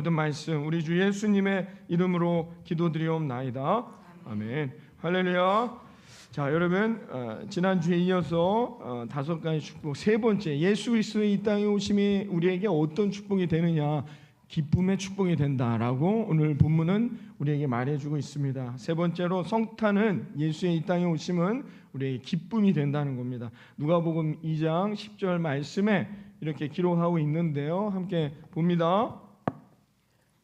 모든 말씀 우리 주 예수님의 이름으로 기도드리옵나이다. 아멘. 할렐루야. 자, 여러분, 지난주에 이어서 5가지 축복, 세 번째, 예수 그리스도의 이 땅에 오심이 우리에게 어떤 축복이 되느냐, 기쁨의 축복이 된다라고 오늘 본문은 우리에게 말해주고 있습니다. 세 번째로, 성탄은, 예수의 이 땅에 오심은 우리에게 기쁨이 된다는 겁니다. 누가복음 2장 10절 말씀에 이렇게 기록하고 있는데요, 함께 봅니다.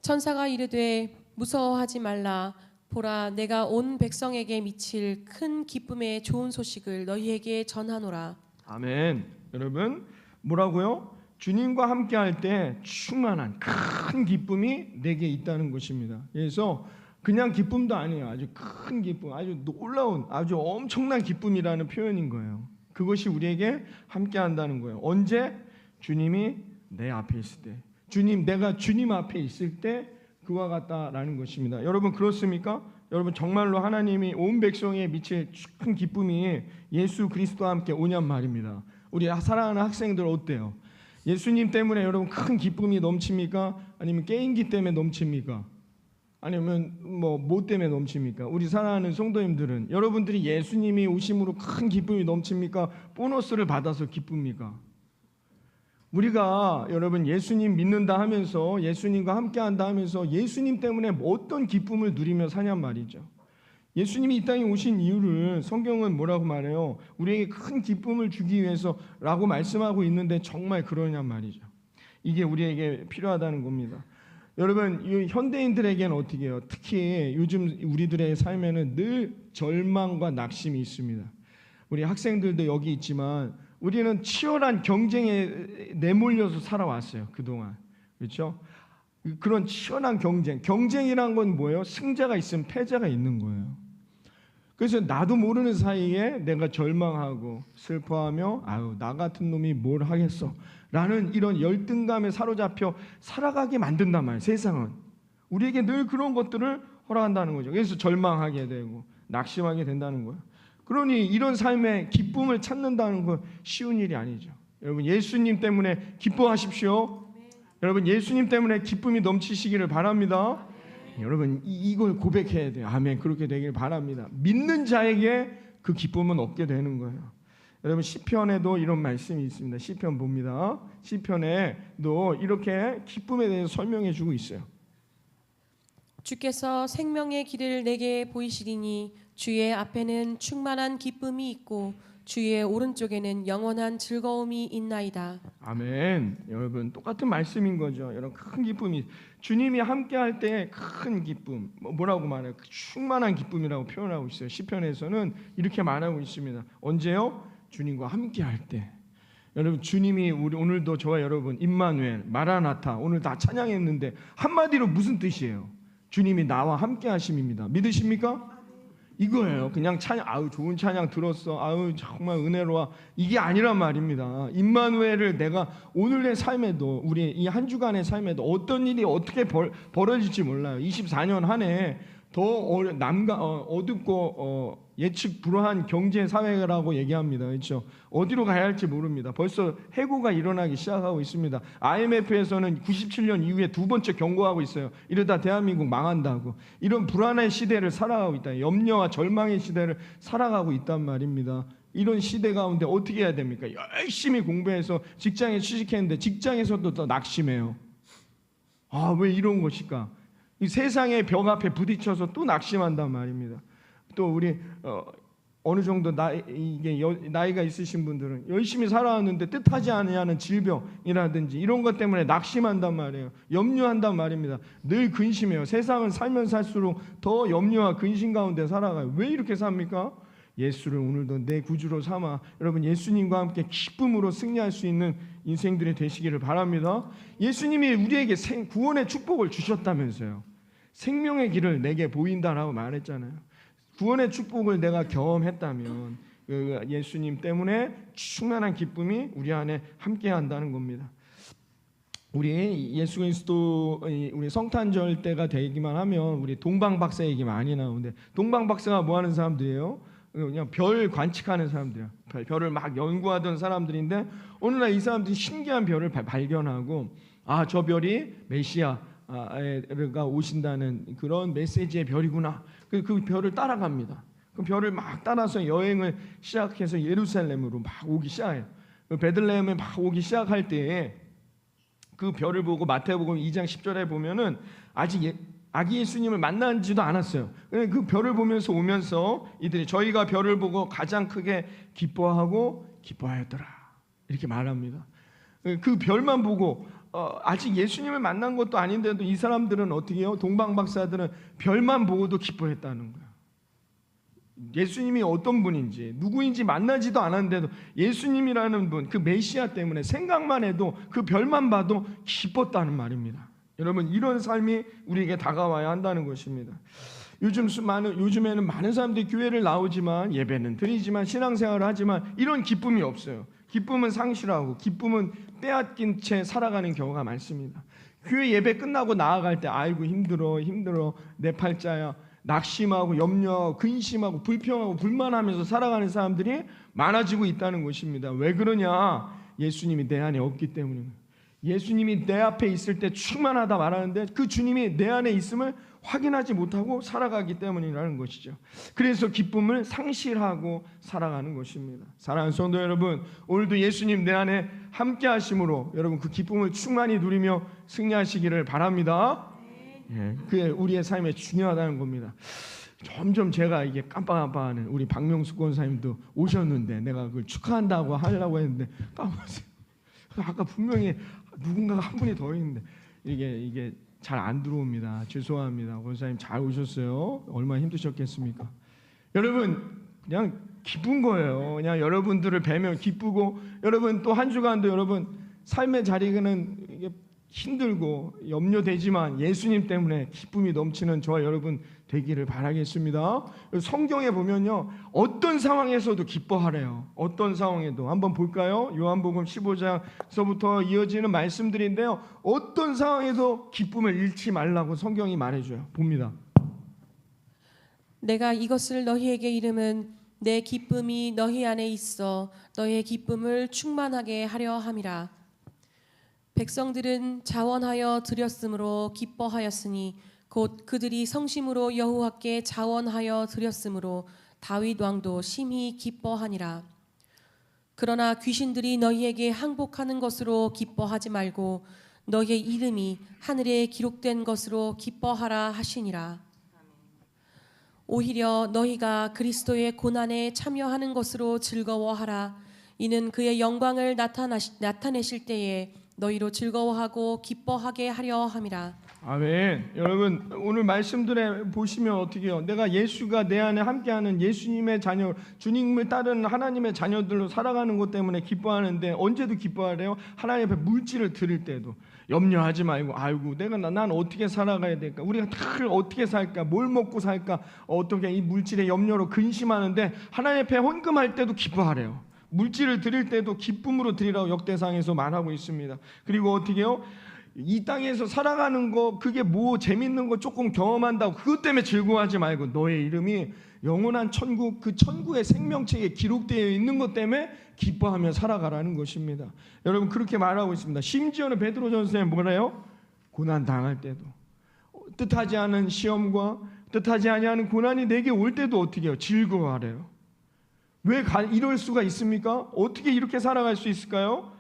천사가 이르되 무서워하지 말라. 보라, 내가 온 백성에게 미칠 큰 기쁨의 좋은 소식을 너희에게 전하노라. 아멘. 여러분, 뭐라고요? 주님과 함께할 때 충만한 큰 기쁨이 내게 있다는 것입니다. 그래서 그냥 기쁨도 아니에요. 아주 큰 기쁨, 아주 놀라운, 아주 엄청난 기쁨이라는 표현인 거예요. 그것이 우리에게 함께한다는 거예요. 언제? 주님이 내 앞에 있을 때, 내가 주님 앞에 있을 때 그와 같다라는 것입니다. 여러분, 그렇습니까? 여러분, 정말로 하나님이 온 백성에 미칠 큰 기쁨이 예수 그리스도와 함께 오냔 말입니다. 우리 사랑하는 학생들 어때요? 예수님 때문에 여러분 큰 기쁨이 넘칩니까? 아니면 게임기 때문에 넘칩니까? 아니면 뭐 때문에 넘칩니까? 우리 사랑하는 성도님들은 여러분들이 예수님이 오심으로 큰 기쁨이 넘칩니까? 보너스를 받아서 기쁩니까? 우리가 여러분 예수님 믿는다 하면서, 예수님과 함께한다 하면서 예수님 때문에 어떤 기쁨을 누리며 사냔 말이죠. 예수님이 이 땅에 오신 이유를 성경은 뭐라고 말해요? 우리에게 큰 기쁨을 주기 위해서라고 말씀하고 있는데 정말 그러냔 말이죠. 이게 우리에게 필요하다는 겁니다. 여러분, 이 현대인들에게는 어떻게 해요? 특히 요즘 우리들의 삶에는 늘 절망과 낙심이 있습니다. 우리 학생들도 여기 있지만 우리는 치열한 경쟁에 내몰려서 살아왔어요, 그동안. 그렇죠? 그런 치열한 경쟁이란 건 뭐예요? 승자가 있으면 패자가 있는 거예요. 그래서 나도 모르는 사이에 내가 절망하고 슬퍼하며 아유, 나 같은 놈이 뭘 하겠어 라는 이런 열등감에 사로잡혀 살아가게 만든단 말이에요. 세상은 우리에게 늘 그런 것들을 허락한다는 거죠. 그래서 절망하게 되고 낙심하게 된다는 거예요. 그러니 이런 삶에 기쁨을 찾는다는 건 쉬운 일이 아니죠. 여러분, 예수님 때문에 기뻐하십시오. 여러분, 예수님 때문에 기쁨이 넘치시기를 바랍니다. 여러분, 이걸 고백해야 돼요. 아멘. 그렇게 되길 바랍니다. 믿는 자에게 그 기쁨은 얻게 되는 거예요. 여러분, 시편에도 이런 말씀이 있습니다. 시편 봅니다. 시편에도 이렇게 기쁨에 대해서 설명해 주고 있어요. 주께서 생명의 길을 내게 보이시리니 주의 앞에는 충만한 기쁨이 있고 주의 오른쪽에는 영원한 즐거움이 있나이다. 아멘. 여러분, 똑같은 말씀인 거죠. 여러분, 큰 기쁨이, 주님이 함께할 때 큰 기쁨, 뭐라고 말해요? 충만한 기쁨이라고 표현하고 있어요. 시편에서는 이렇게 말하고 있습니다. 언제요? 주님과 함께할 때. 여러분, 주님이 우리 오늘도 저와 여러분 임마누엘, 마라나타 오늘 다 찬양했는데 한마디로 무슨 뜻이에요? 주님이 나와 함께하심입니다. 믿으십니까? 이거예요. 그냥 찬양, 아우 좋은 찬양 들었어, 아우 정말 은혜로워, 이게 아니란 말입니다. 임마누엘을 내가 오늘의 삶에도, 우리 이 한 주간의 삶에도 어떤 일이 어떻게 벌어질지 몰라요. 24년 한 해 더 어둡고 예측 불허한 경제 사회라고 얘기합니다. 그렇죠? 어디로 가야 할지 모릅니다. 벌써 해고가 일어나기 시작하고 있습니다. IMF에서는 97년 이후에 두 번째 경고하고 있어요. 이러다 대한민국 망한다고. 이런 불안의 시대를 살아가고 있다. 염려와 절망의 시대를 살아가고 있단 말입니다. 이런 시대 가운데 어떻게 해야 됩니까? 열심히 공부해서 직장에 취직했는데 직장에서도 더 낙심해요. 아, 왜 이런 것일까? 이 세상의 벽 앞에 부딪혀서 또 낙심한단 말입니다. 또 우리 어느 정도 나이가 있으신 분들은 열심히 살아왔는데 뜻하지 않는 질병이라든지 이런 것 때문에 낙심한단 말이에요. 염려한단 말입니다. 늘 근심해요. 세상은 살면 살수록 더 염려와 근심 가운데 살아가요. 왜 이렇게 삽니까? 예수를 오늘도 내 구주로 삼아 여러분, 예수님과 함께 기쁨으로 승리할 수 있는 인생들이 되시기를 바랍니다. 예수님이 우리에게 구원의 축복을 주셨다면서요. 생명의 길을 내게 보인다라고 말했잖아요. 구원의 축복을 내가 경험했다면 예수님 때문에 충만한 기쁨이 우리 안에 함께한다는 겁니다. 우리 예수 그리스도 우리 성탄절 때가 되기만 하면 우리 동방박사 얘기 많이 나오는데, 동방박사가 뭐 하는 사람들이에요? 그냥 별 관측하는 사람들이야. 별을 막 연구하던 사람들인데 어느 날 이 사람들이 신기한 별을 발견하고, 아, 저 별이 메시아, 메시아가 오신다는 그런 메시지의 별이구나. 그 별을 따라갑니다. 그 별을 막 따라서 여행을 시작해서 예루살렘으로 막 오기 시작해요. 베들레헴에 막 오기 시작할 때에 그 별을 보고 마태복음 2장 10절에 보면은 아직 아기 예수님을 만나지도 않았어요. 그 별을 보면서 오면서 이들이 저희가 별을 보고 가장 크게 기뻐하였더라 이렇게 말합니다. 그 별만 보고 아직 예수님을 만난 것도 아닌데도 이 사람들은 어떻게 해요? 동방박사들은 별만 보고도 기뻐했다는 거예요. 예수님이 어떤 분인지 누구인지 만나지도 않았는데도 예수님이라는 분, 그 메시아 때문에 생각만 해도 그 별만 봐도 기뻤다는 말입니다. 여러분, 이런 삶이 우리에게 다가와야 한다는 것입니다. 요즘에는 많은 사람들이 교회를 나오지만 예배는 드리지만 신앙생활을 하지만 이런 기쁨이 없어요. 기쁨은 상실하고 기쁨은 빼앗긴 채 살아가는 경우가 많습니다. 교회 예배 끝나고 나아갈 때 아이고 힘들어 내 팔자야 낙심하고 염려하고 근심하고 불평하고 불만하면서 살아가는 사람들이 많아지고 있다는 것입니다. 왜 그러냐? 예수님이 내 안에 없기 때문입니다. 예수님이 내 앞에 있을 때 충만하다 말하는데 그 주님이 내 안에 있음을 확인하지 못하고 살아가기 때문이라는 것이죠. 그래서 기쁨을 상실하고 살아가는 것입니다. 사랑하는 성도 여러분, 오늘도 예수님 내 안에 함께 하심으로 여러분 그 기쁨을 충만히 누리며 승리하시기를 바랍니다. 그게 우리의 삶에 중요하다는 겁니다. 점점 제가 이게 깜빡깜빡하는 우리 박명수 권사님도 오셨는데 내가 그걸 축하한다고 하려고 했는데 까먹었어요. 아까 분명히 누군가가 한 분이 더 있는데 이게 잘 안 들어옵니다. 죄송합니다. 권사님 잘 오셨어요. 얼마나 힘드셨겠습니까? 여러분 그냥 기쁜 거예요. 그냥 여러분들을 뵈면 기쁘고 여러분 또 한 주간도 여러분 삶의 자리는 이게 힘들고 염려되지만 예수님 때문에 기쁨이 넘치는 저와 여러분 되기를 바라겠습니다. 성경에 보면요 어떤 상황에서도 기뻐하래요. 어떤 상황에도 한번 볼까요? 요한복음 15장서부터 이어지는 말씀들인데요 어떤 상황에도 기쁨을 잃지 말라고 성경이 말해줘요. 봅니다. 내가 이것을 너희에게 이름은 내 기쁨이 너희 안에 있어 너희의 기쁨을 충만하게 하려 함이라. 백성들은 자원하여 드렸으므로 기뻐하였으니 곧 그들이 성심으로 여호와께 자원하여 드렸으므로 다윗 왕도 심히 기뻐하니라. 그러나 귀신들이 너희에게 항복하는 것으로 기뻐하지 말고 너희의 이름이 하늘에 기록된 것으로 기뻐하라 하시니라. 오히려 너희가 그리스도의 고난에 참여하는 것으로 즐거워하라. 이는 그의 영광을 나타내실 때에 너희로 즐거워하고 기뻐하게 하려 함이라. 아멘. 여러분 오늘 말씀들에 보시면 어떻게 해요? 내가 예수가 내 안에 함께하는 예수님의 자녀, 주님을 따르는 하나님의 자녀들로 살아가는 것 때문에 기뻐하는데 언제도 기뻐하래요? 하나님 앞에 물질을 드릴 때도 염려하지 말고 아이고 난 어떻게 살아가야 될까? 우리가 다 어떻게 살까? 뭘 먹고 살까? 어떻게 이 물질의 염려로 근심하는데 하나님 앞에 헌금할 때도 기뻐하래요. 물질을 드릴 때도 기쁨으로 드리라고 역대상에서 말하고 있습니다. 그리고 어떻게 해요? 이 땅에서 살아가는 거 그게 뭐 재밌는 거 조금 경험한다고 그것 때문에 즐거워하지 말고 너의 이름이 영원한 천국 그 천국의 생명책에 기록되어 있는 것 때문에 기뻐하며 살아가라는 것입니다. 여러분 그렇게 말하고 있습니다. 심지어는 베드로전서에 뭐래요? 고난 당할 때도 뜻하지 않은 시험과 뜻하지 아니하는 고난이 내게 올 때도 어떻게 해요? 즐거워하래요. 왜 이럴 수가 있습니까? 어떻게 이렇게 살아갈 수 있을까요?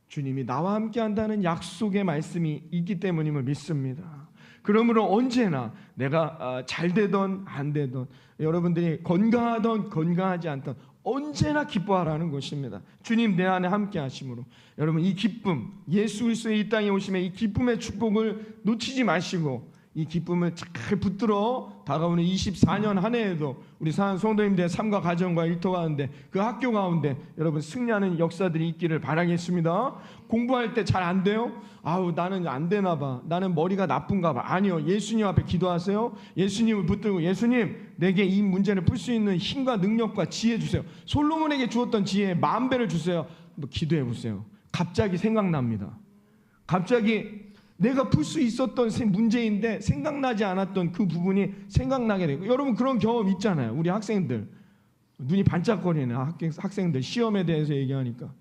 주님이 나와 함께 한다는 약속의 말씀이 있기 때문임을 믿습니다. 그러므로 언제나 내가 잘 되던 안 되던 여러분들이 건강하던 건강하지 않던 언제나 기뻐하라는 것입니다. 주님 내 안에 함께 하심으로 여러분 이 기쁨 예수 그리스도의 이 땅에 오시면 이 기쁨의 축복을 놓치지 마시고 이 기쁨을 잘 붙들어 다가오는 24년 한 해에도 우리 사랑하는 성도님들의 삶과 가정과 일터 가운데 그 학교 가운데 여러분 승리하는 역사들이 있기를 바라겠습니다. 공부할 때 잘 안 돼요? 아우 나는 안 되나 봐. 나는 머리가 나쁜가 봐. 아니요. 예수님 앞에 기도하세요. 예수님을 붙들고 예수님 내게 이 문제를 풀 수 있는 힘과 능력과 지혜 주세요. 솔로몬에게 주었던 지혜에 10,000배를 주세요. 뭐 기도해 보세요. 갑자기 생각납니다. 갑자기 내가 풀 수 있었던 문제인데 생각나지 않았던 그 부분이 생각나게 되고 여러분 그런 경험 있잖아요. 우리 학생들 눈이 반짝거리는 학생들 시험에 대해서 얘기하니까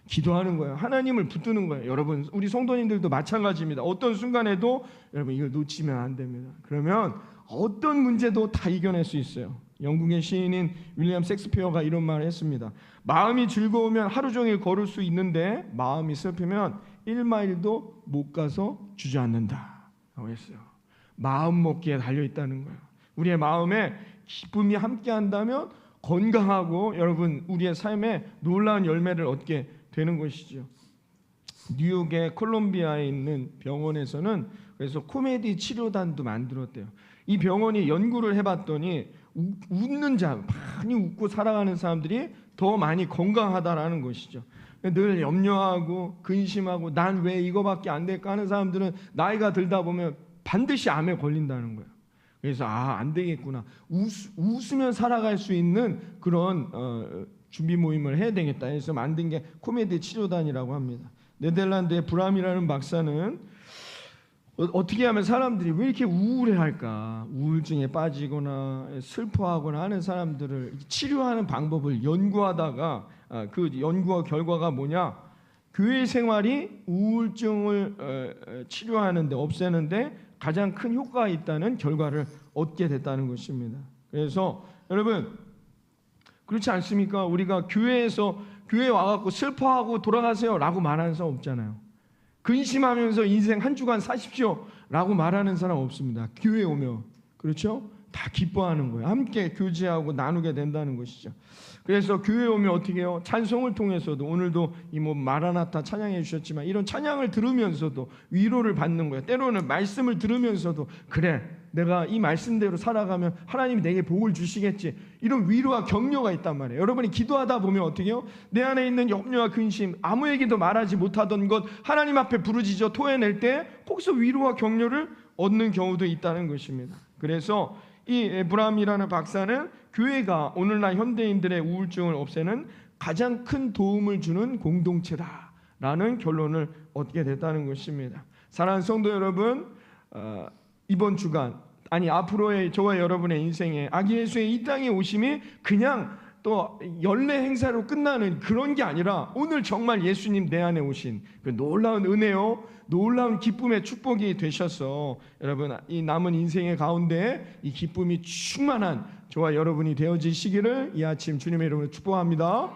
기도하는 거예요. 하나님을 붙드는 거예요. 여러분, 우리 성도님들도 마찬가지입니다. 어떤 순간에도 여러분 이걸 놓치면 안 됩니다. 그러면 어떤 문제도 다 이겨낼 수 있어요. 영국의 시인인 윌리엄 셰익스피어가 이런 말을 했습니다. 마음이 즐거우면 하루 종일 걸을 수 있는데 마음이 슬프면 1마일도 못 가서 주저앉는다 라고 했어요. 마음 먹기에 달려있다는 거예요. 우리의 마음에 기쁨이 함께한다면 건강하고 여러분 우리의 삶에 놀라운 열매를 얻게 되는 것이죠. 뉴욕의 콜롬비아에 있는 병원에서는 그래서 코미디 치료단도 만들었대요. 이 병원이 연구를 해봤더니 웃는 자, 많이 웃고 살아가는 사람들이 더 많이 건강하다라는 것이죠. 늘 염려하고 근심하고 난 왜 이거밖에 안 될까 하는 사람들은 나이가 들다 보면 반드시 암에 걸린다는 거예요. 그래서 안 되겠구나. 웃으면 살아갈 수 있는 그런 준비 모임을 해야 되겠다 해서 만든 게 코미디 치료단이라고 합니다. 네덜란드의 브람이라는 박사는 어떻게 하면 사람들이 왜 이렇게 우울해할까, 우울증에 빠지거나 슬퍼하거나 하는 사람들을 치료하는 방법을 연구하다가 그 연구와 결과가 뭐냐, 교회 생활이 우울증을 치료하는데 없애는데 가장 큰 효과가 있다는 결과를 얻게 됐다는 것입니다. 그래서 여러분 그렇지 않습니까? 우리가 교회에 와갖고 슬퍼하고 돌아가세요 라고 말하는 사람 없잖아요. 근심하면서 인생 한 주간 사십시오 라고 말하는 사람 없습니다. 교회에 오면 그렇죠? 다 기뻐하는 거예요. 함께 교제하고 나누게 된다는 것이죠. 그래서 교회에 오면 어떻게 해요? 찬송을 통해서도 오늘도 이 마라나타 찬양해 주셨지만 이런 찬양을 들으면서도 위로를 받는 거예요. 때로는 말씀을 들으면서도 그래 내가 이 말씀대로 살아가면 하나님이 내게 복을 주시겠지, 이런 위로와 격려가 있단 말이에요. 여러분이 기도하다 보면 어떻게 해요? 내 안에 있는 염려와 근심, 아무에게도 말하지 못하던 것 하나님 앞에 부르짖어 토해낼 때 거기서 위로와 격려를 얻는 경우도 있다는 것입니다. 그래서 이 브람이라는 박사는 교회가 오늘날 현대인들의 우울증을 없애는 가장 큰 도움을 주는 공동체다라는 결론을 얻게 됐다는 것입니다. 사랑하는 성도 여러분, 이번 주간 앞으로의 저와 여러분의 인생에 아기 예수의 이 땅에 오심이 그냥 또 연례 행사로 끝나는 그런 게 아니라 오늘 정말 예수님 내 안에 오신 그 놀라운 은혜요, 놀라운 기쁨의 축복이 되셔서 여러분 이 남은 인생의 가운데 이 기쁨이 충만한 저와 여러분이 되어지시기를 이 아침 주님의 이름으로 축복합니다.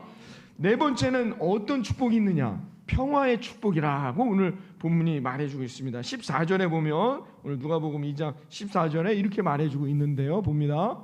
네 번째는 어떤 축복이 있느냐? 평화의 축복이라고 오늘 본문이 말해주고 있습니다. 14절에 보면 오늘 누가복음 2장 14절에 이렇게 말해주고 있는데요. 봅니다.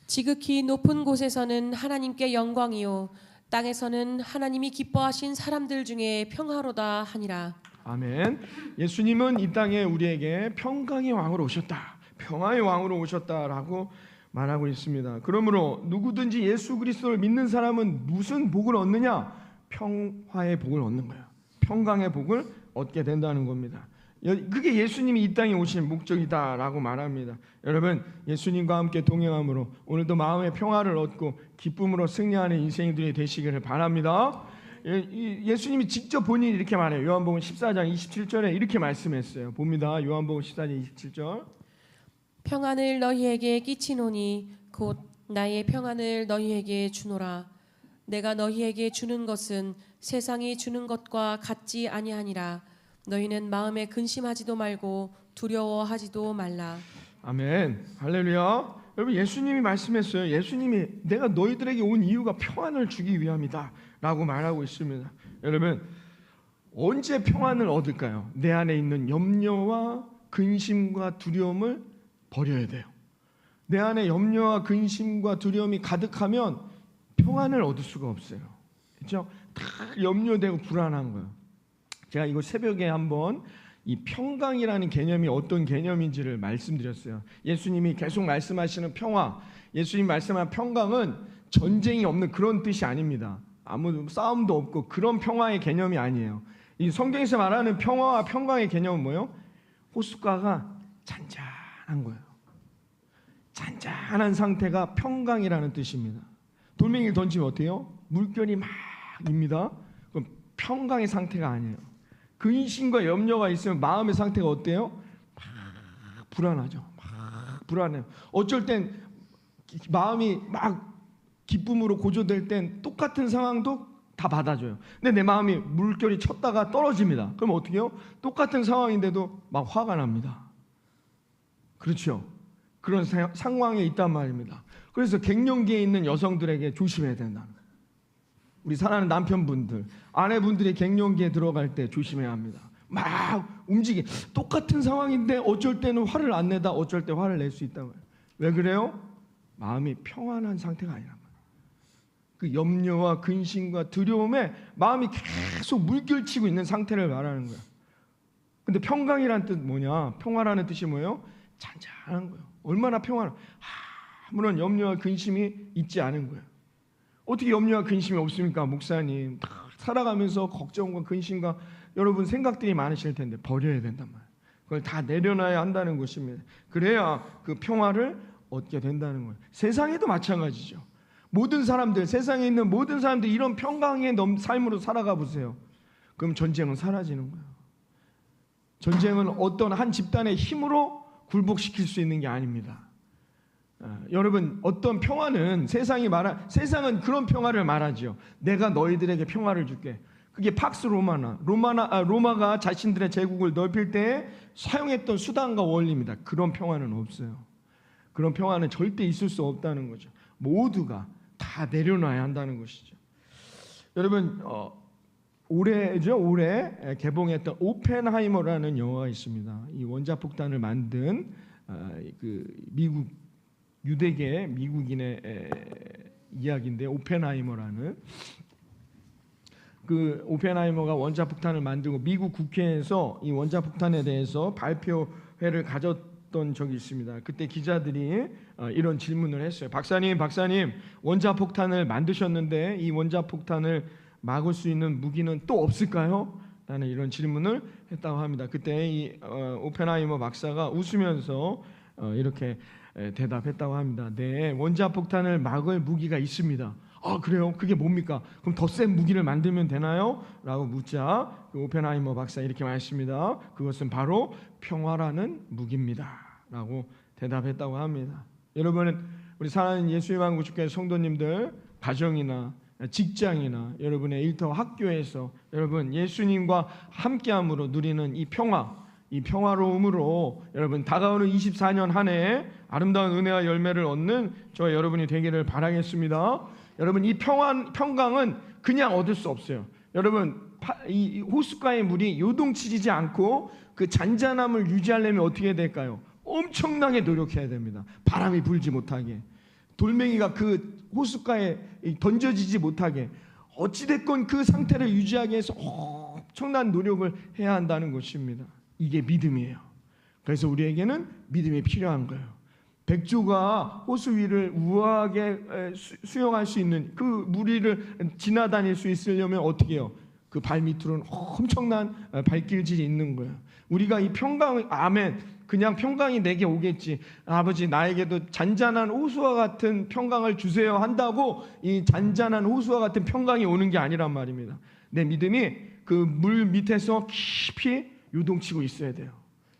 지극히 높은 곳에서는 하나님께 영광이요 땅에서는 하나님이 기뻐하신 사람들 중에 평화로다 하니라. 아멘. 예수님은 이 땅에 우리에게 평강의 왕으로 오셨다, 평화의 왕으로 오셨다라고 말하고 있습니다. 그러므로 누구든지 예수 그리스도를 믿는 사람은 무슨 복을 얻느냐? 평화의 복을 얻는 거예요. 평강의 복을 얻게 된다는 겁니다. 그게 예수님이 이 땅에 오신 목적이다라고 말합니다. 여러분 예수님과 함께 동행함으로 오늘도 마음의 평화를 얻고 기쁨으로 승리하는 인생들이 되시기를 바랍니다. 예수님이 직접 본인이 이렇게 말해요. 요한복음 14장 27절에 이렇게 말씀했어요. 봅니다. 요한복음 14장 27절. 평안을 너희에게 끼치노니 곧 나의 평안을 너희에게 주노라. 내가 너희에게 주는 것은 세상이 주는 것과 같지 아니하니라. 너희는 마음에 근심하지도 말고 두려워하지도 말라. 아멘. 할렐루야. 여러분 예수님이 말씀했어요. 예수님이 내가 너희들에게 온 이유가 평안을 주기 위함이다 라고 말하고 있습니다. 여러분 언제 평안을 얻을까요? 내 안에 있는 염려와 근심과 두려움을 버려야 돼요. 내 안에 염려와 근심과 두려움이 가득하면 평안을 얻을 수가 없어요. 그렇죠? 다 염려되고 불안한 거예요. 제가 이거 새벽에 한번 이 평강이라는 개념이 어떤 개념인지를 말씀드렸어요. 예수님이 계속 말씀하시는 평화, 예수님 말씀한 평강은 전쟁이 없는 그런 뜻이 아닙니다. 아무 싸움도 없고 그런 평화의 개념이 아니에요. 이 성경에서 말하는 평화와 평강의 개념은 뭐예요? 호숫가가 잔잔한 거예요. 잔잔한 상태가 평강이라는 뜻입니다. 돌멩이를 던지면 어때요? 물결이 막 입니다. 그럼 평강의 상태가 아니에요. 근심과 염려가 있으면 마음의 상태가 어때요? 막 불안하죠. 막 불안해요. 어쩔 땐 마음이 막 기쁨으로 고조될 땐 똑같은 상황도 다 받아줘요. 근데 내 마음이 물결이 쳤다가 떨어집니다. 그럼 어떻게 해요? 똑같은 상황인데도 막 화가 납니다. 그렇죠? 그런 상황에 있단 말입니다. 그래서 갱년기에 있는 여성들에게 조심해야 된다는 거예요. 우리 사랑하는 남편분들, 아내분들이 갱년기에 들어갈 때 조심해야 합니다. 막 똑같은 상황인데 어쩔 때는 화를 안 내다 어쩔 때 화를 낼 수 있다고요. 왜 그래요? 마음이 평안한 상태가 아니란 말이에요. 그 염려와 근심과 두려움에 마음이 계속 물결치고 있는 상태를 말하는 거예요. 근데 평강이란 뜻 뭐냐? 평화라는 뜻이 뭐예요? 잔잔한 거예요. 얼마나 아무런 염려와 근심이 있지 않은 거예요. 어떻게 염려와 근심이 없습니까? 목사님, 다 살아가면서 걱정과 근심과 여러분 생각들이 많으실 텐데 버려야 된단 말이에요. 그걸 다 내려놔야 한다는 것입니다. 그래야 그 평화를 얻게 된다는 거예요. 세상에도 마찬가지죠. 모든 사람들, 세상에 있는 모든 사람들 이런 평강의 삶으로 살아가 보세요. 그럼 전쟁은 사라지는 거예요. 전쟁은 어떤 한 집단의 힘으로 굴복시킬 수 있는 게 아닙니다. 여러분, 어떤 평화는 세상은 그런 평화를 말하죠. 내가 너희들에게 평화를 줄게. 그게 팍스 로마가 자신들의 제국을 넓힐 때 사용했던 수단과 원리입니다. 그런 평화는 없어요. 그런 평화는 절대 있을 수 없다는 거죠. 모두가 다 내려놔야 한다는 것이죠. 여러분, 올해 개봉했던 오펜하이머라는 영화가 있습니다. 이 원자폭탄을 만든 그 유대계 미국인의 이야기인데, 오펜하이머라는 그 오펜하이머가 원자폭탄을 만들고 미국 국회에서 이 원자폭탄에 대해서 발표회를 가졌던 적이 있습니다. 그때 기자들이 이런 질문을 했어요. 박사님, 원자폭탄을 만드셨는데 이 원자폭탄을 막을 수 있는 무기는 또 없을까요? 라는 이런 질문을 했다고 합니다. 그때 이 오펜하이머 박사가 웃으면서 이렇게 대답했다고 합니다. 네, 원자폭탄을 막을 무기가 있습니다. 아, 그래요? 그게 뭡니까? 그럼 더 센 무기를 만들면 되나요? 라고 묻자 그 오펜하이머 박사 이렇게 말했습니다. 그것은 바로 평화라는 무기입니다. 라고 대답했다고 합니다. 여러분은 우리 사랑하는 예수의 만구축교회 성도님들, 가정이나 직장이나 여러분의 일터 학교에서 여러분 예수님과 함께함으로 누리는 이 평화로움으로 여러분 다가오는 24년 한 해 아름다운 은혜와 열매를 얻는 저와 여러분이 되기를 바라겠습니다. 여러분, 이 평강은 그냥 얻을 수 없어요. 여러분, 이 호숫가의 물이 요동치지 않고 그 잔잔함을 유지하려면 어떻게 될까요? 엄청나게 노력해야 됩니다. 바람이 불지 못하게, 돌멩이가 그 호숫가에 던져지지 못하게, 어찌됐건 그 상태를 유지하기 위해서 엄청난 노력을 해야 한다는 것입니다. 이게 믿음이에요. 그래서 우리에게는 믿음이 필요한 거예요. 백조가 호수 위를 우아하게 수영할 수 있는 그 물 위를 지나다닐 수 있으려면 어떻게 해요? 그 발밑으로는 엄청난 발길질이 있는 거예요. 우리가 이 평강, 아멘, 그냥 평강이 내게 오겠지, 아버지 나에게도 잔잔한 호수와 같은 평강을 주세요 한다고 이 잔잔한 호수와 같은 평강이 오는 게 아니란 말입니다. 내 믿음이 그 물 밑에서 깊이 요동치고 있어야 돼요.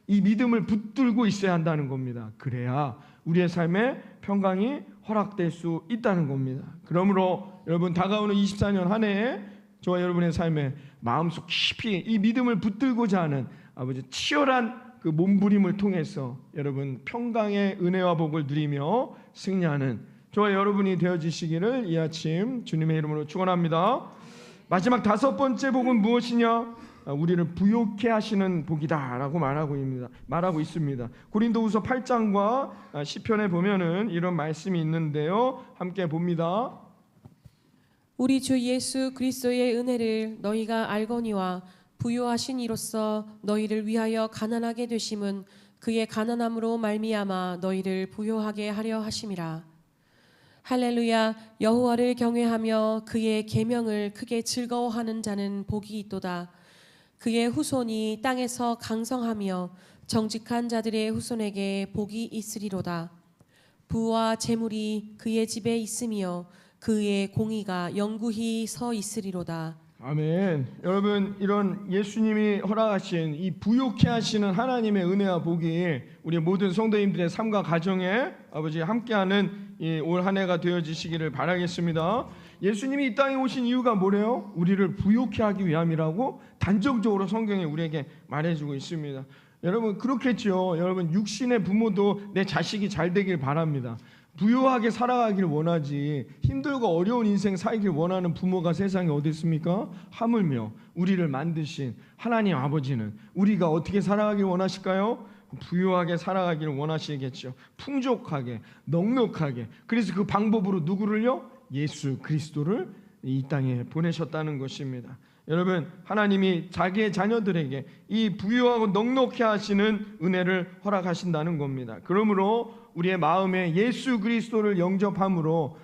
이 믿음을 붙들고 있어야 한다는 겁니다. 그래야 우리의 삶에 평강이 허락될 수 있다는 겁니다. 그러므로 여러분, 다가오는 24년 한 해에 저와 여러분의 삶에 마음속 깊이 이 믿음을 붙들고자 하는 아버지 치열한 그 몸부림을 통해서 여러분 평강의 은혜와 복을 누리며 승리하는 저와 여러분이 되어지시기를 이 아침 주님의 이름으로 축원합니다. 마지막 5번째 복은 무엇이냐? 우리를 부욕해 하시는 복이다라고 말하고 있습니다. 고린도후서 8장과 시편에 보면은 이런 말씀이 있는데요. 함께 봅니다. 우리 주 예수 그리스도의 은혜를 너희가 알거니와 부요하신 이로써 너희를 위하여 가난하게 되심은 그의 가난함으로 말미암아 너희를 부요하게 하려 하심이라. 할렐루야. 여호와를 경외하며 그의 계명을 크게 즐거워하는 자는 복이 있도다. 그의 후손이 땅에서 강성하며 정직한 자들의 후손에게 복이 있으리로다. 부와 재물이 그의 집에 있으며 그의 공의가 영구히 서 있으리로다. 아멘. 여러분, 이런 예수님이 허락하신 이 부욕해 하시는 하나님의 은혜와 복이 우리 모든 성도님들의 삶과 가정에 아버지 함께하는 이 올 한 해가 되어지시기를 바라겠습니다. 예수님이 이 땅에 오신 이유가 뭐래요? 우리를 부요케 하기 위함이라고 단정적으로 성경에 우리에게 말해주고 있습니다. 여러분 그렇겠죠. 여러분 육신의 부모도 내 자식이 잘 되길 바랍니다. 부유하게 살아가길 원하지 힘들고 어려운 인생 살길 원하는 부모가 세상에 어디 있습니까? 하물며 우리를 만드신 하나님 아버지는 우리가 어떻게 살아가길 원하실까요? 부유하게 살아가길 원하시겠죠. 풍족하게 넉넉하게. 그래서 그 방법으로 누구를요? 예수 그리스도를 이 땅에 보내셨다는 것입니다. 여러분 하나님이 자기의 자녀들에게 이 부유하고 넉넉해 하시는 은혜를 허락하신다는 겁니다. 그러므로 우리의 마음에 예수 그리스도를 영접함으로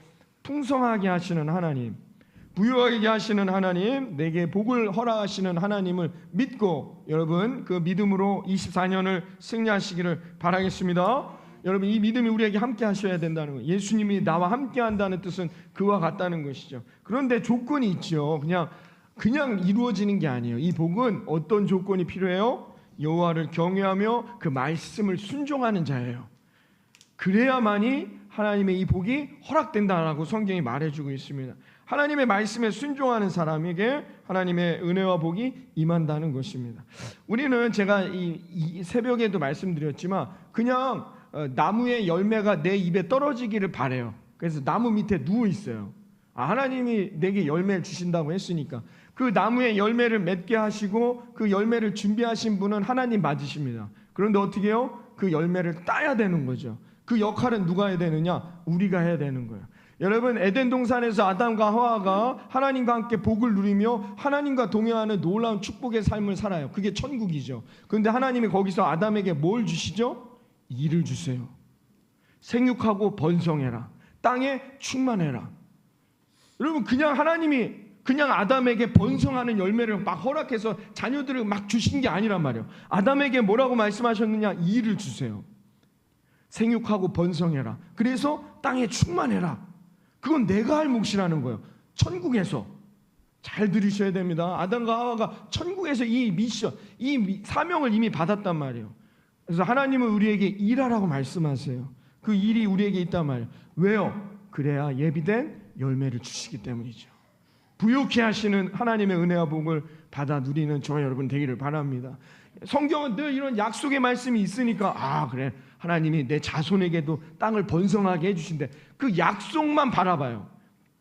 풍성하게 하시는 하나님, 부유하게 하시는 하나님, 내게 복을 허락하시는 하나님을 믿고 여러분 그 믿음으로 24년을 승리하시기를 바라겠습니다. 여러분 이 믿음이 우리에게 함께 하셔야 된다는 거예요. 예수님이 나와 함께 한다는 뜻은 그와 같다는 것이죠. 그런데 조건이 있죠. 그냥 이루어지는 게 아니에요. 이 복은 어떤 조건이 필요해요? 여호와를 경외하며 그 말씀을 순종하는 자예요. 그래야만이 하나님의 이 복이 허락된다라고 성경이 말해주고 있습니다. 하나님의 말씀에 순종하는 사람에게 하나님의 은혜와 복이 임한다는 것입니다. 우리는 제가 이 새벽에도 말씀드렸지만 그냥 나무의 열매가 내 입에 떨어지기를 바래요. 그래서 나무 밑에 누워 있어요. 하나님이 내게 열매를 주신다고 했으니까 그 나무의 열매를 맺게 하시고 그 열매를 준비하신 분은 하나님 맞으십니다. 그런데 어떻게 해요? 그 열매를 따야 되는 거죠. 그 역할은 누가 해야 되느냐? 우리가 해야 되는 거예요. 여러분 에덴 동산에서 아담과 하와가 하나님과 함께 복을 누리며 하나님과 동행하는 놀라운 축복의 삶을 살아요. 그게 천국이죠. 그런데 하나님이 거기서 아담에게 뭘 주시죠? 일을 주세요. 생육하고 번성해라. 땅에 충만해라. 여러분 하나님이 그냥 아담에게 번성하는 열매를 막 허락해서 자녀들을 막 주신 게 아니란 말이에요. 아담에게 뭐라고 말씀하셨느냐? 일을 주세요. 생육하고 번성해라. 그래서 땅에 충만해라. 그건 내가 할 몫이라는 거예요. 천국에서 잘 들으셔야 됩니다. 아담과 하와가 천국에서 이 미션, 이 사명을 이미 받았단 말이에요. 그래서 하나님은 우리에게 일하라고 말씀하세요. 그 일이 우리에게 있단 말이에요. 왜요? 그래야 예비된 열매를 주시기 때문이죠. 부요케 하시는 하나님의 은혜와 복을 받아 누리는 저와 여러분 되기를 바랍니다. 성경은 늘 이런 약속의 말씀이 있으니까 그래 하나님이 내 자손에게도 땅을 번성하게 해주신대. 그 약속만 바라봐요.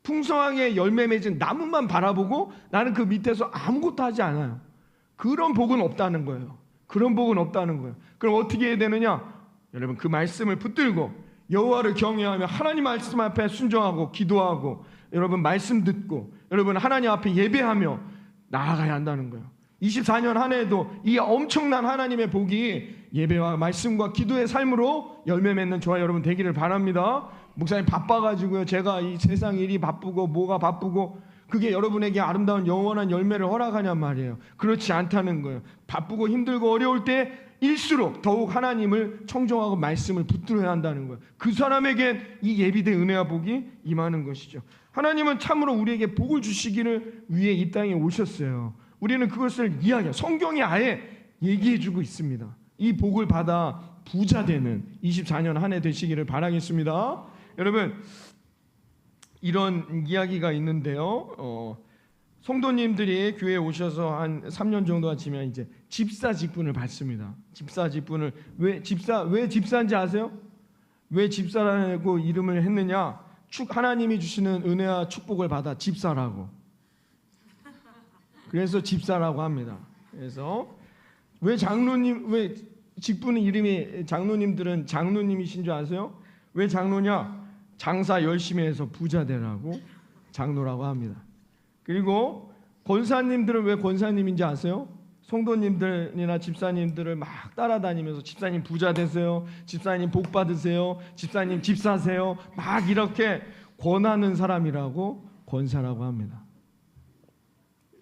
풍성하게 열매 맺은 나무만 바라보고 나는 그 밑에서 아무것도 하지 않아요. 그런 복은 없다는 거예요. 그런 복은 없다는 거예요. 그럼 어떻게 해야 되느냐? 여러분 그 말씀을 붙들고 여호와를 경외하며 하나님 말씀 앞에 순종하고 기도하고 여러분 말씀 듣고 여러분 하나님 앞에 예배하며 나아가야 한다는 거예요. 24년 한 해에도 이 엄청난 하나님의 복이 예배와 말씀과 기도의 삶으로 열매 맺는 저와 여러분 되기를 바랍니다. 목사님 바빠가지고요. 제가 이 세상 일이 바쁘고 뭐가 바쁘고 그게 여러분에게 아름다운 영원한 열매를 허락하냔 말이에요. 그렇지 않다는 거예요. 바쁘고 힘들고 어려울 때 일수록 더욱 하나님을 청종하고 말씀을 붙들어야 한다는 거예요. 그 사람에겐 이 예비된 은혜와 복이 임하는 것이죠. 하나님은 참으로 우리에게 복을 주시기를 위해 이 땅에 오셨어요. 우리는 그것을 이야기해요. 성경이 아예 얘기해주고 있습니다. 이 복을 받아 부자 되는 24년 한 해 되시기를 바라겠습니다. 여러분 이런 이야기가 있는데요. 성도님들이 교회에 오셔서 한 3년 정도가 지면 이제 집사 직분을 받습니다. 집사 직분을 왜 집사인지 아세요? 왜 집사라고 이름을 했느냐? 하나님이 주시는 은혜와 축복을 받아 집사라고. 그래서 집사라고 합니다. 그래서 왜 직분의 이름이 장로님들은 장로님이신 줄 아세요? 왜 장로냐? 장사 열심히 해서 부자 되라고 장로라고 합니다. 그리고 권사님들은 왜 권사님인지 아세요? 성도님들이나 집사님들을 막 따라다니면서 집사님 부자 되세요, 집사님 복 받으세요, 집사님 집 사세요, 막 이렇게 권하는 사람이라고 권사라고 합니다.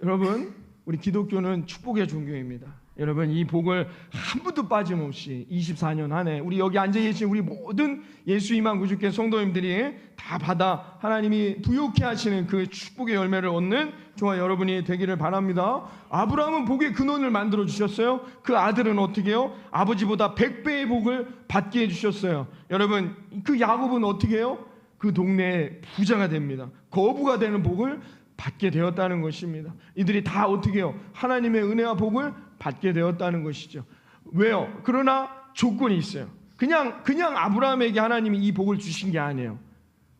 여러분 우리 기독교는 축복의 종교입니다. 여러분 이 복을 한 분도 빠짐없이 24년 한 해 우리 여기 앉아 계신 우리 모든 예수 임한 구주교 성도님들이 다 받아 하나님이 부요케 하시는 그 축복의 열매를 얻는 저와 여러분이 되기를 바랍니다. 아브라함은 복의 근원을 만들어 주셨어요. 그 아들은 어떻게 해요? 아버지보다 100배의 복을 받게 해 주셨어요. 여러분 그 야곱은 어떻게 해요? 그 동네의 부자가 됩니다. 거부가 되는 복을 받게 되었다는 것입니다. 이들이 다 어떻게 해요? 하나님의 은혜와 복을 받게 되었다는 것이죠. 왜요? 그러나 조건이 있어요. 그냥 아브라함에게 하나님이 이 복을 주신 게 아니에요.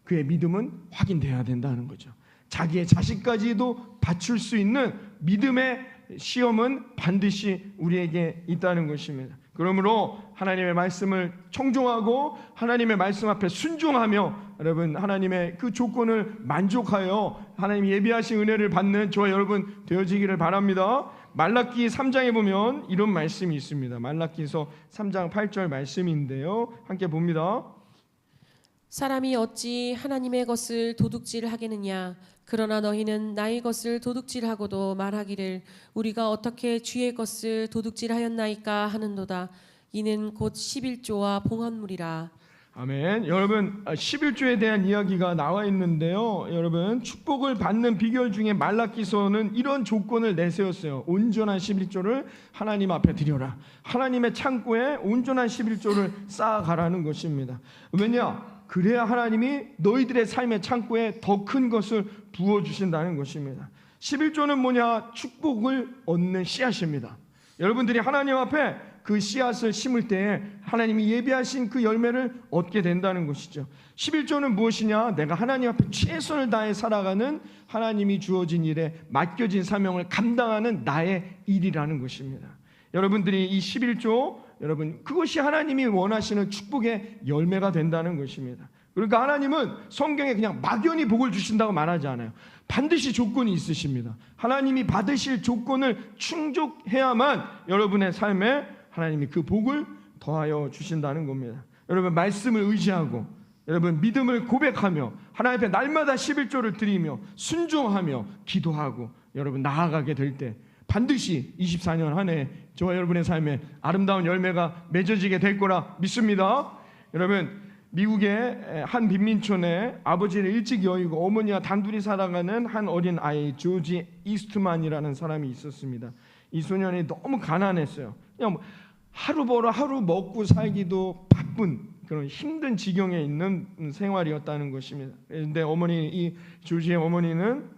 그의 믿음은 확인돼야 된다는 거죠. 자기의 자식까지도 바칠 수 있는 믿음의 시험은 반드시 우리에게 있다는 것입니다. 그러므로 하나님의 말씀을 청종하고 하나님의 말씀 앞에 순종하며 여러분 하나님의 그 조건을 만족하여 하나님이 예비하신 은혜를 받는 저와 여러분 되어지기를 바랍니다. 말라기 3장에 보면 이런 말씀이 있습니다. 말라기서 3장 8절 말씀인데요. 함께 봅니다. 사람이 어찌 하나님의 것을 도둑질하겠느냐? 그러나 너희는 나의 것을 도둑질하고도 말하기를 우리가 어떻게 주의 것을 도둑질하였나이까 하는도다. 이는 곧 11조와 봉헌물이라. 아멘. 여러분 11조에 대한 이야기가 나와 있는데요. 여러분 축복을 받는 비결 중에 말라기서는 이런 조건을 내세웠어요. 온전한 11조를 하나님 앞에 드려라. 하나님의 창고에 온전한 11조를 쌓아가라는 것입니다. 왜냐? 그래야 하나님이 너희들의 삶의 창고에 더 큰 것을 부어주신다는 것입니다. 11조는 뭐냐? 축복을 얻는 씨앗입니다. 여러분들이 하나님 앞에 그 씨앗을 심을 때에 하나님이 예비하신 그 열매를 얻게 된다는 것이죠. 11조는 무엇이냐? 내가 하나님 앞에 최선을 다해 살아가는 하나님이 주어진 일에 맡겨진 사명을 감당하는 나의 일이라는 것입니다. 여러분들이 이 11조 여러분 그것이 하나님이 원하시는 축복의 열매가 된다는 것입니다. 그러니까 하나님은 성경에 그냥 막연히 복을 주신다고 말하지 않아요. 반드시 조건이 있으십니다. 하나님이 받으실 조건을 충족해야만 여러분의 삶에 하나님이 그 복을 더하여 주신다는 겁니다. 여러분 말씀을 의지하고 여러분 믿음을 고백하며 하나님 앞에 날마다 11조를 드리며 순종하며 기도하고 여러분 나아가게 될 때 반드시 24년 한 해 저와 여러분의 삶에 아름다운 열매가 맺어지게 될 거라 믿습니다. 여러분 미국의 한 빈민촌에 아버지를 일찍 여의고 어머니와 단둘이 살아가는 한 어린 아이 조지 이스트만이라는 사람이 있었습니다. 이 소년이 너무 가난했어요. 그냥 하루 벌어 하루 먹고 살기도 바쁜 그런 힘든 지경에 있는 생활이었다는 것입니다. 그런데 이 조지의 어머니는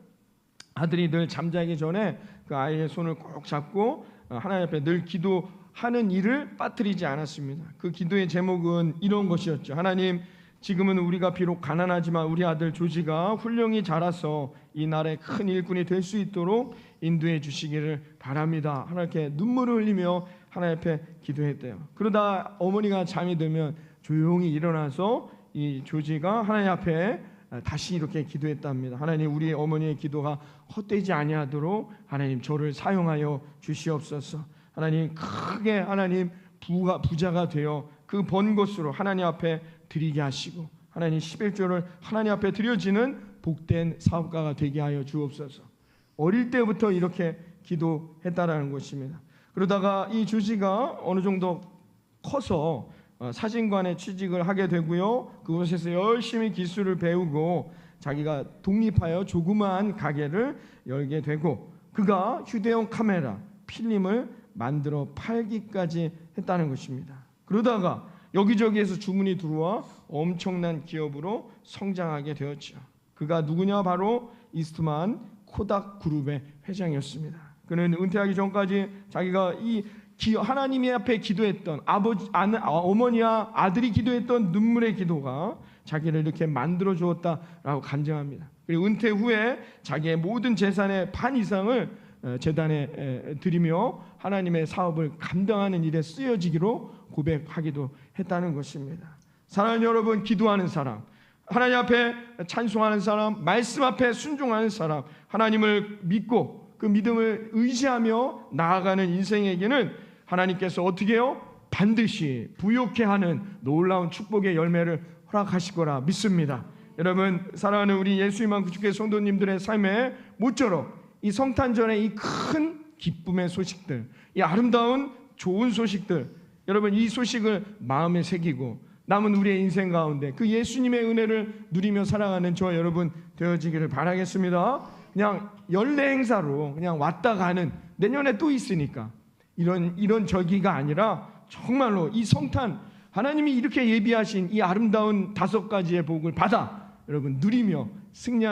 아들이 늘 잠자기 전에 그 아이의 손을 꼭 잡고 하나님 앞에 늘 기도하는 일을 빠뜨리지 않았습니다. 그 기도의 제목은 이런 것이었죠. 하나님, 지금은 우리가 비록 가난하지만 우리 아들 조지가 훌륭히 자라서 이 나라의 큰 일꾼이 될 수 있도록 인도해 주시기를 바랍니다. 하나님께 눈물을 흘리며 하나님 앞에 기도했대요. 그러다 어머니가 잠이 들면 조용히 일어나서 이 조지가 하나님 앞에 다시 이렇게 기도했답니다. 하나님, 우리 어머니의 기도가 헛되지 아니하도록 하나님 저를 사용하여 주시옵소서. 하나님, 크게 하나님 부자가 되어 그 번 것으로 하나님 앞에 드리게 하시고 하나님 11조를 하나님 앞에 드려지는 복된 사업가가 되게 하여 주옵소서. 어릴 때부터 이렇게 기도했다라는 것입니다. 그러다가 이 조지가 어느 정도 커서 사진관에 취직을 하게 되고요. 그곳에서 열심히 기술을 배우고 자기가 독립하여 조그마한 가게를 열게 되고 그가 휴대용 카메라, 필름을 만들어 팔기까지 했다는 것입니다. 그러다가 여기저기에서 주문이 들어와 엄청난 기업으로 성장하게 되었죠. 그가 누구냐? 바로 이스트만 코닥 그룹의 회장이었습니다. 그는 은퇴하기 전까지 자기가 하나님 앞에 기도했던 어머니와 아들이 기도했던 눈물의 기도가 자기를 이렇게 만들어 주었다라고 간증합니다. 그리고 은퇴 후에 자기의 모든 재산의 반 이상을 재단에 드리며 하나님의 사업을 감당하는 일에 쓰여지기로 고백하기도 했다는 것입니다. 사랑하는 여러분, 기도하는 사람, 하나님 앞에 찬송하는 사람, 말씀 앞에 순종하는 사람, 하나님을 믿고 그 믿음을 의지하며 나아가는 인생에게는 하나님께서 어떻게 해요? 반드시 부욕해 하는 놀라운 축복의 열매를 허락하실 거라 믿습니다. 여러분, 사랑하는 우리 예수님만 구주교회 성도님들의 삶에 모쪼록 이 성탄절의 이 큰 기쁨의 소식들, 이 아름다운 좋은 소식들, 여러분 이 소식을 마음에 새기고 남은 우리의 인생 가운데 그 예수님의 은혜를 누리며 살아가는 저와 여러분 되어지기를 바라겠습니다. 그냥 연례 행사로 그냥 왔다 가는, 내년에 또 있으니까 이런 절기가 아니라 정말로 이 성탄, 하나님이 이렇게 예비하신 이 아름다운 5가지의 복을 받아 여러분 누리며 승리하는